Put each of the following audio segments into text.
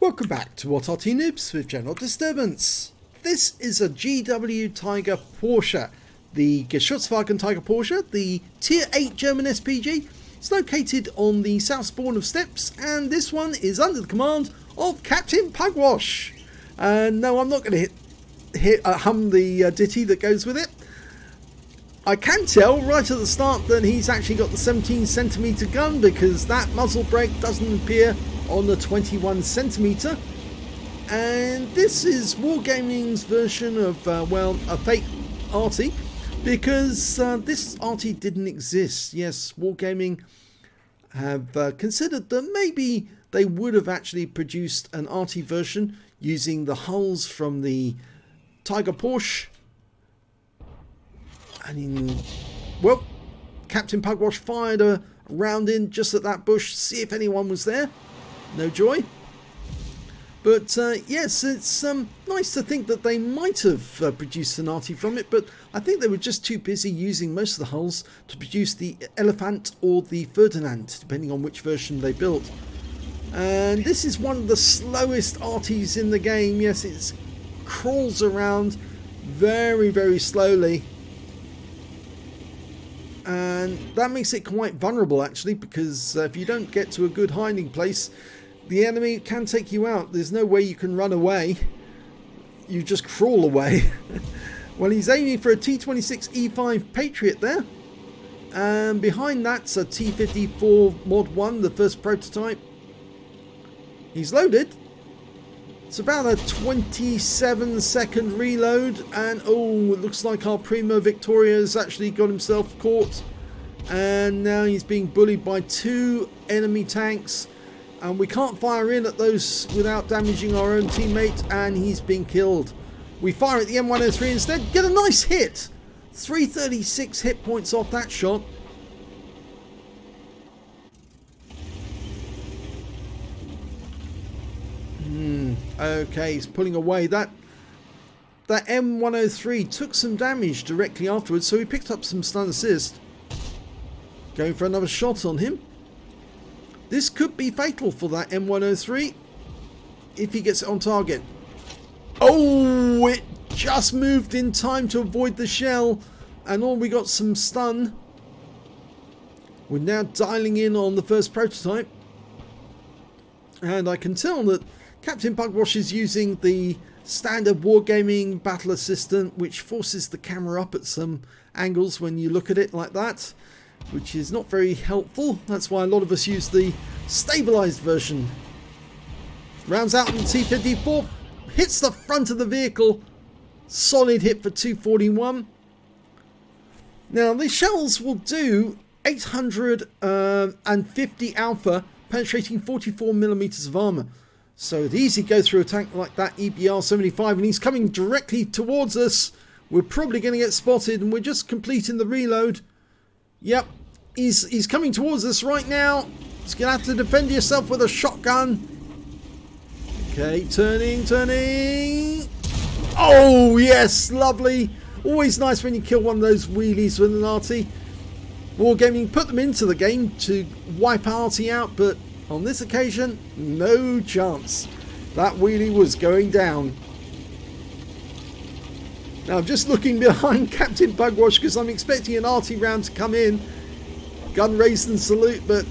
Welcome back to what Arty Noobs with General Disturbance. This is a GW Tiger Porsche, the Geschäftswagen Tiger Porsche, the Tier 8 German SPG. It's located on the south spawn of Steps, and this one is under the command of Captain Pugwash. And no, I'm not going to hum the ditty that goes with it. I can tell right at the start that he's actually got the 17cm gun, because that muzzle brake doesn't appear on the 21cm. And this is Wargaming's version of a fake Arty, because this Arty didn't exist. Yes, Wargaming have considered that maybe they would have actually produced an Arty version using the hulls from the Tiger Porsche. And well, Captain Pugwash fired a round in just at that bush, see if anyone was there. No joy. But yes, it's nice to think that they might have produced an Arty from it, but I think they were just too busy using most of the hulls to produce the Elephant or the Ferdinand, depending on which version they built. And this is one of the slowest Artys in the game. Yes, it crawls around very, very slowly. And that makes it quite vulnerable, actually, because if you don't get to a good hiding place, the enemy can take you out. There's no way you can run away. You just crawl away. Well, he's aiming for a T26E5 Patriot there. And behind that's a T54 Mod 1, the first prototype. He's loaded. It's about a 27-second reload. And oh, it looks like our Primo Victoria has actually got himself caught. And now he's being bullied by two enemy tanks. And we can't fire in at those without damaging our own teammate, and he's been killed. We fire at the M103 instead, get a nice hit. 336 hit points off that shot. Okay, he's pulling away. That M103 took some damage directly afterwards, so he picked up some stun assist. Going for another shot on him. This could be fatal for that M103 if he gets it on target. Oh, it just moved in time to avoid the shell, and we got some stun. We're now dialing in on the first prototype, and I can tell that Captain Pugwash is using the standard Wargaming battle assistant, which forces the camera up at some angles when you look at it like that, which is not very helpful. That's why a lot of us use the stabilized version. Rounds out on the T54, hits the front of the vehicle. Solid hit for 241. Now the shells will do 850 alpha, penetrating 44mm of armor. So it'd easily go through a tank like that EBR-75, and he's coming directly towards us. We're probably going to get spotted, and we're just completing the reload. Yep, he's coming towards us right now. He's going to have to defend yourself with a shotgun. Okay, turning. Oh, yes, lovely. Always nice when you kill one of those wheelies with an Arty. Wargaming put them into the game to wipe Arty out, but on this occasion, no chance. That wheelie was going down. Now I'm just looking behind Captain Pugwash because I'm expecting an Arty round to come in. Gun raised and salute, but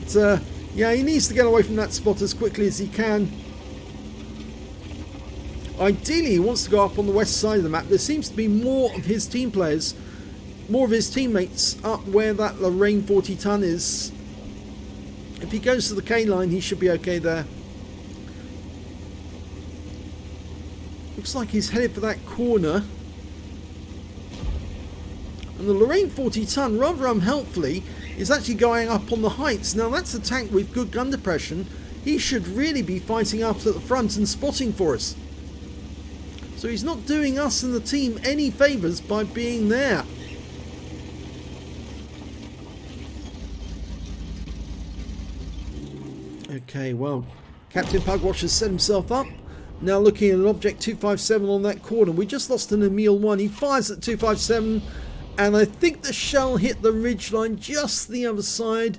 yeah, he needs to get away from that spot as quickly as he can. Ideally, he wants to go up on the west side of the map. There seems to be more of his team players, more of his teammates up where that Lorraine 40 ton is. If he goes to the K line, he should be okay there. Looks like he's headed for that corner. And the Lorraine 40 ton, rather unhelpfully, is actually going up on the heights. Now that's a tank with good gun depression. He should really be fighting up at the front and spotting for us. So he's not doing us and the team any favours by being there. Okay, well, Captain Pugwash has set himself up. Now looking at an Object 257 on that corner. We just lost an Emil 1. He fires at 257. And I think the shell hit the ridgeline just the other side.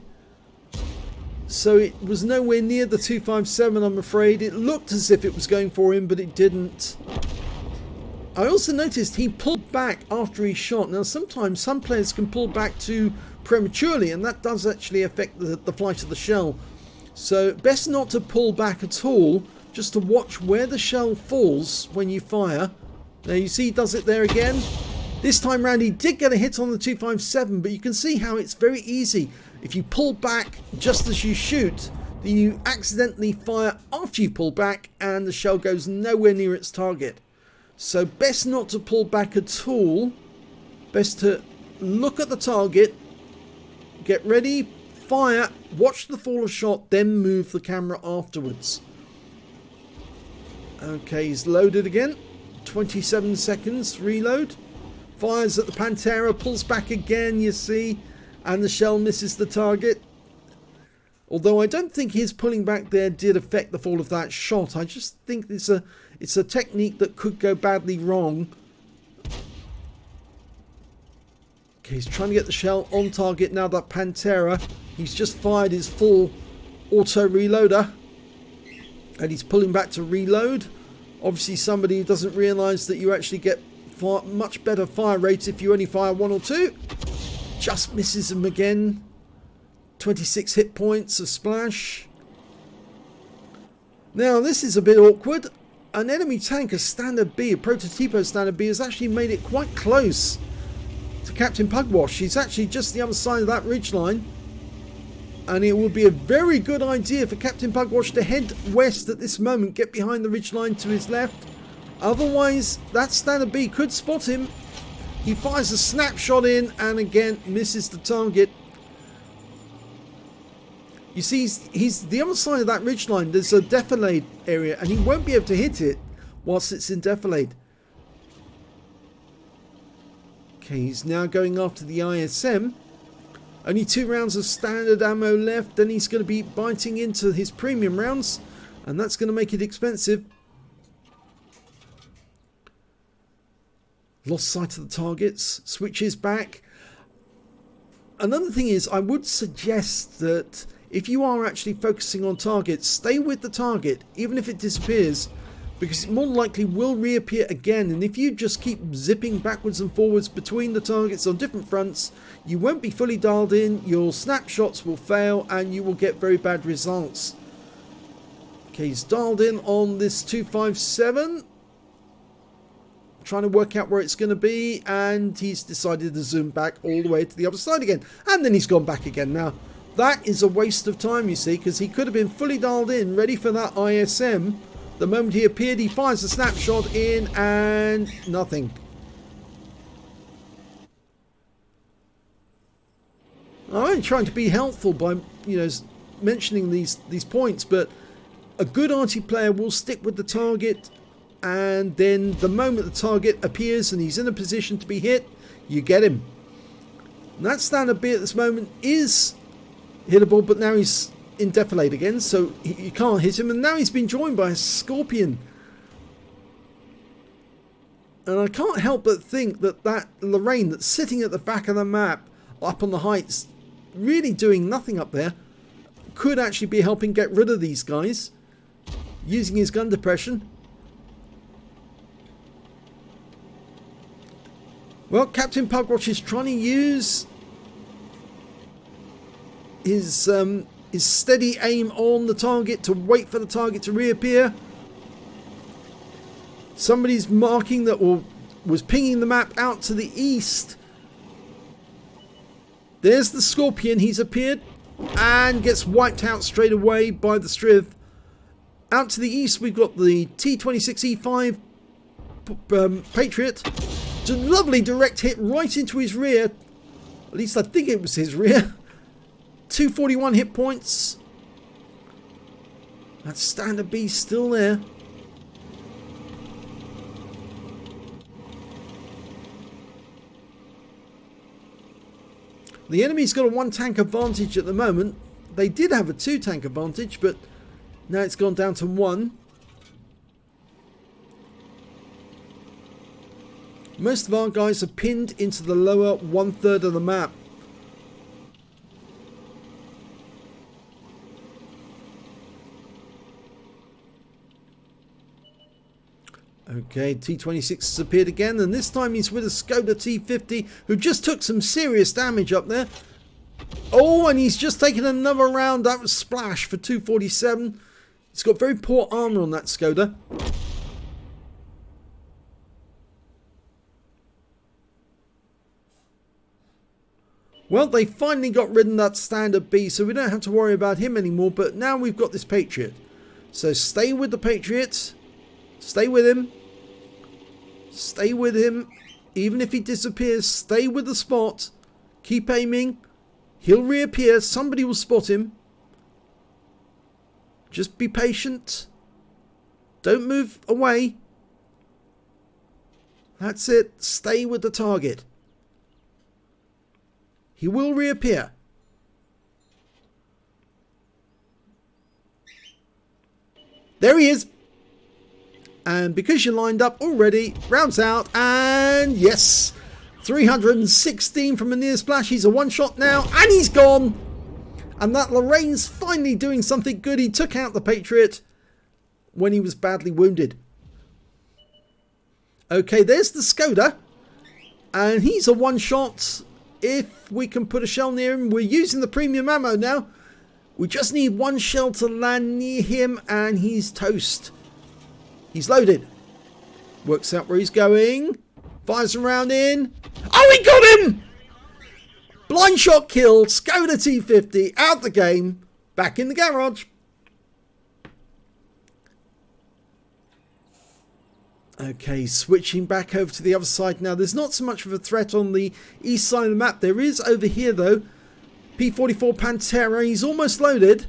So it was nowhere near the 257, I'm afraid. It looked as if it was going for him, but it didn't. I also noticed he pulled back after he shot. Now sometimes some players can pull back too prematurely, and that does actually affect the flight of the shell. So best not to pull back at all, just to watch where the shell falls when you fire. Now you see he does it there again. This time round he did get a hit on the 257, but you can see how it's very easy. If you pull back just as you shoot, then you accidentally fire after you pull back and the shell goes nowhere near its target. So best not to pull back at all. Best to look at the target, get ready, fire, watch the fall of shot, then move the camera afterwards. Okay, he's loaded again. 27 seconds, reload. Fires at the Pantera, pulls back again, you see, and the shell misses the target. Although I don't think his pulling back there did affect the fall of that shot. I just think it's a technique that could go badly wrong. Okay, he's trying to get the shell on target now, that Pantera. He's just fired his full auto reloader. And he's pulling back to reload. Obviously somebody who doesn't realise that you actually get much better fire rates if you only fire one or two. Just misses him again. 26 hit points, a splash. Now this is a bit awkward. An enemy tank, a Standard B, a Prototypo Standard B, has actually made it quite close to Captain Pugwash. He's actually just the other side of that ridgeline. And it would be a very good idea for Captain Pugwash to head west at this moment, get behind the ridgeline to his left. Otherwise, that Standard B could spot him. He fires a snapshot in and again misses the target. You see, he's the other side of that ridgeline. There's a defilade area and he won't be able to hit it whilst it's in defilade. Okay, he's now going after the ISM. Only 2 rounds of standard ammo left. Then he's going to be biting into his premium rounds. And that's going to make it expensive. Lost sight of the targets. Switches back. Another thing is, I would suggest that if you are actually focusing on targets, stay with the target, even if it disappears, because it more likely will reappear again. And if you just keep zipping backwards and forwards between the targets on different fronts, you won't be fully dialed in, your snapshots will fail, and you will get very bad results. Okay, he's dialed in on this 257. Trying to work out where it's going to be, and he's decided to zoom back all the way to the other side again. And then he's gone back again. Now, that is a waste of time, you see, because he could have been fully dialed in, ready for that ISM. The moment he appeared, he fires a snapshot in, and nothing. I'm trying to be helpful by, mentioning these points, but a good Arty player will stick with the target, and then the moment the target appears and he's in a position to be hit, you get him. And that Standard B at this moment is hittable, but now he's in defilade again, so you can't hit him, and now he's been joined by a Scorpion. And I can't help but think that Lorraine that's sitting at the back of the map up on the heights, really doing nothing up there, could actually be helping get rid of these guys using his gun depression. Well, Captain Pugwash is trying to use his steady aim on the target to wait for the target to reappear. Somebody's marking that, or was pinging the map out to the east. There's the Scorpion. He's appeared and gets wiped out straight away by the Striv. Out to the east, we've got the T-26E5 Patriot. It's a lovely direct hit right into his rear. At least I think it was his rear. 241 hit points. That Standard B still there. The enemy's got a 1 tank advantage at the moment. They did have a 2 tank advantage, but now it's gone down to 1. Most of our guys are pinned into the lower 1/3 of the map. Okay, T26 has appeared again, and this time he's with a Skoda T50, who just took some serious damage up there. Oh, and he's just taken another round. That was Splash for 247. He's got very poor armor on that Skoda. Well, they finally got rid of that standard B, so we don't have to worry about him anymore. But now we've got this Patriot. So stay with the Patriot. Stay with him. Stay with him. Even if he disappears, stay with the spot. Keep aiming. He'll reappear. Somebody will spot him. Just be patient. Don't move away. That's it. Stay with the target. He will reappear. There he is. And because you're lined up already, rounds out, and yes, 316 from a near splash. He's a one-shot now, and he's gone. And that Lorraine's finally doing something good. He took out the Patriot when he was badly wounded. Okay, there's the Skoda, and he's a one-shot. If we can put a shell near him, we're using the premium ammo now. We just need one shell to land near him, and he's toast. He's loaded. Works out where he's going. Fires a round in. Oh, he got him! Blind shot kill. Skoda T50 out the game. Back in the garage. Okay, switching back over to the other side now. There's not so much of a threat on the east side of the map. There is over here, though. P44 Pantera. He's almost loaded.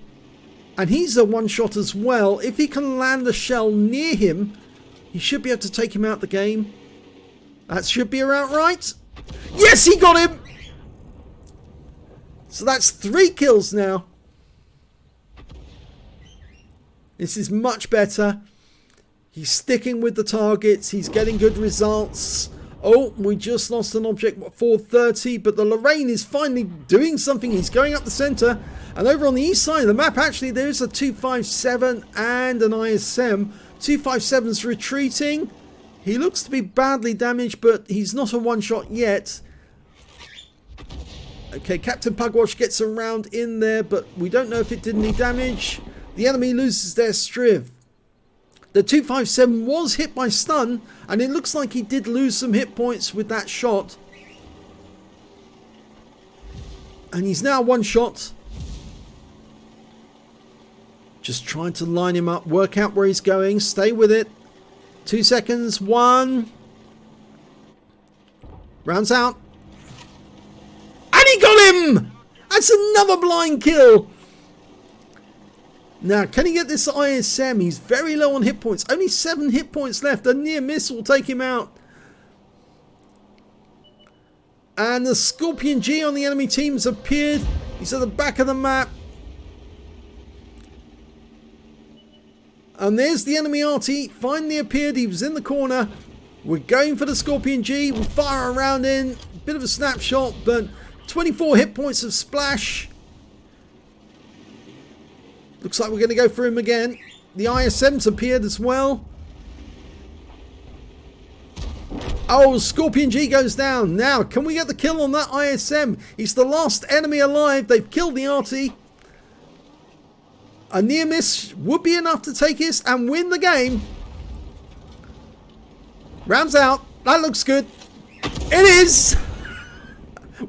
And he's a one-shot as well. If he can land a shell near him, he should be able to take him out the game. That should be about right. Yes, he got him! So that's 3 kills now. This is much better. He's sticking with the targets. He's getting good results. Oh, we just lost an object, 430, but the Lorraine is finally doing something. He's going up the center. And over on the east side of the map, actually, there's a 257 and an ISM. 257's retreating. He looks to be badly damaged, but he's not a one-shot yet. Okay, Captain Pugwash gets a round in there, but we don't know if it did any damage. The enemy loses their Striv. The 257 was hit by stun, and it looks like he did lose some hit points with that shot. And he's now one shot. Just trying to line him up, work out where he's going, stay with it. 2 seconds, 1. Rounds out. And he got him! That's another blind kill. Now, can he get this ISM? He's very low on hit points. Only 7 hit points left. A near miss will take him out. And the Scorpion G on the enemy team has appeared. He's at the back of the map. And there's the enemy Arty. Finally appeared. He was in the corner. We're going for the Scorpion G. We'll fire a round in. Bit of a snapshot, but 24 hit points of splash. Looks like we're going to go for him again. The ISM's appeared as well. Oh, Scorpion G goes down. Now, can we get the kill on that ISM? He's the last enemy alive. They've killed the Arty. A near miss would be enough to take us and win the game. Rounds out. That looks good. It is.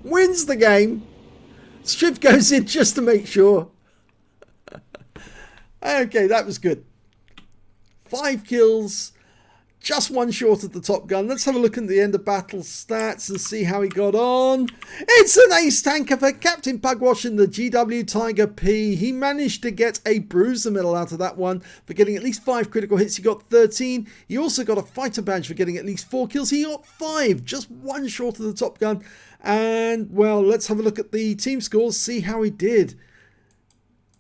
Wins the game. Striv goes in just to make sure. Okay, that was good. 5 kills. Just 1 short of the top gun. Let's have a look at the end of battle stats and see how he got on. It's an ace tanker for Captain Pugwash in the GW Tiger P. He managed to get a bruiser medal out of that one for getting at least 5 critical hits. He got 13. He also got a fighter badge for getting at least 4 kills. He got 5, just 1 short of the top gun. And, well, let's have a look at the team scores, see how he did.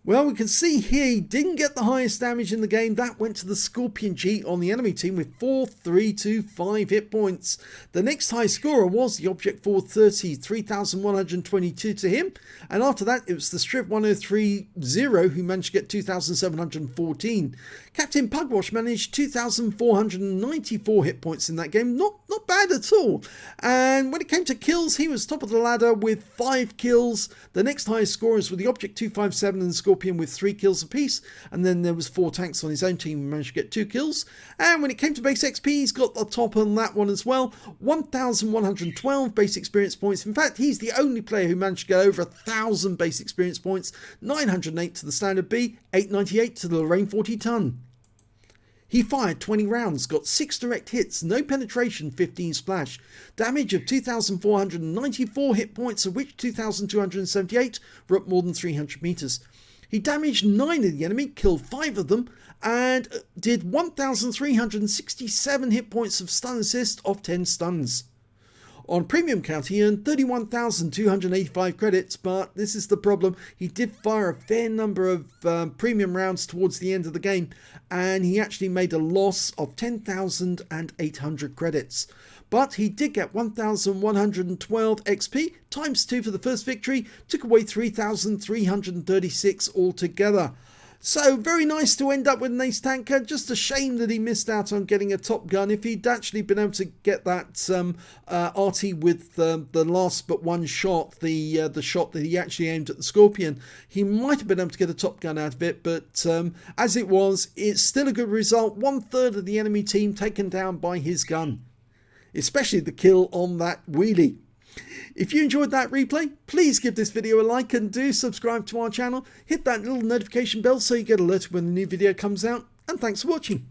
Well, we can see here he didn't get the highest damage in the game. That went to the Scorpion G on the enemy team with 4,325 hit points. The next high scorer was the Object 430, 3,122 to him. And after that, it was the Strip 1030 who managed to get 2,714. Captain Pugwash managed 2,494 hit points in that game. Not bad at all. And when it came to kills, he was top of the ladder with 5 kills. The next highest scorers were the Object 257 and the Scorpion with 3 kills apiece. And then there was 4 tanks on his own team who managed to get 2 kills. And when it came to base XP, he's got the top on that one as well. 1,112 base experience points. In fact, he's the only player who managed to get over 1,000 base experience points. 908 to the Standard B, 898 to the Lorraine 40 ton. He fired 20 rounds, got 6 direct hits, no penetration, 15 splash. Damage of 2,494 hit points, of which 2,278 were up more than 300 meters. He damaged 9 of the enemy, killed 5 of them, and did 1,367 hit points of stun assist off 10 stuns. On premium count, he earned 31,285 credits, but this is the problem. He did fire a fair number of premium rounds towards the end of the game, and he actually made a loss of 10,800 credits. But he did get 1,112 XP, times 2 for the first victory, took away 3,336 altogether. So very nice to end up with an ace tanker. Just a shame that he missed out on getting a top gun. If he'd actually been able to get that Arty with the last but one shot, the shot that he actually aimed at the Scorpion, he might have been able to get a top gun out of it. But as it was, it's still a good result. 1/3 of the enemy team taken down by his gun, especially the kill on that wheelie. If you enjoyed that replay, please give this video a like and do subscribe to our channel. Hit that little notification bell so you get alerted when the new video comes out. And thanks for watching.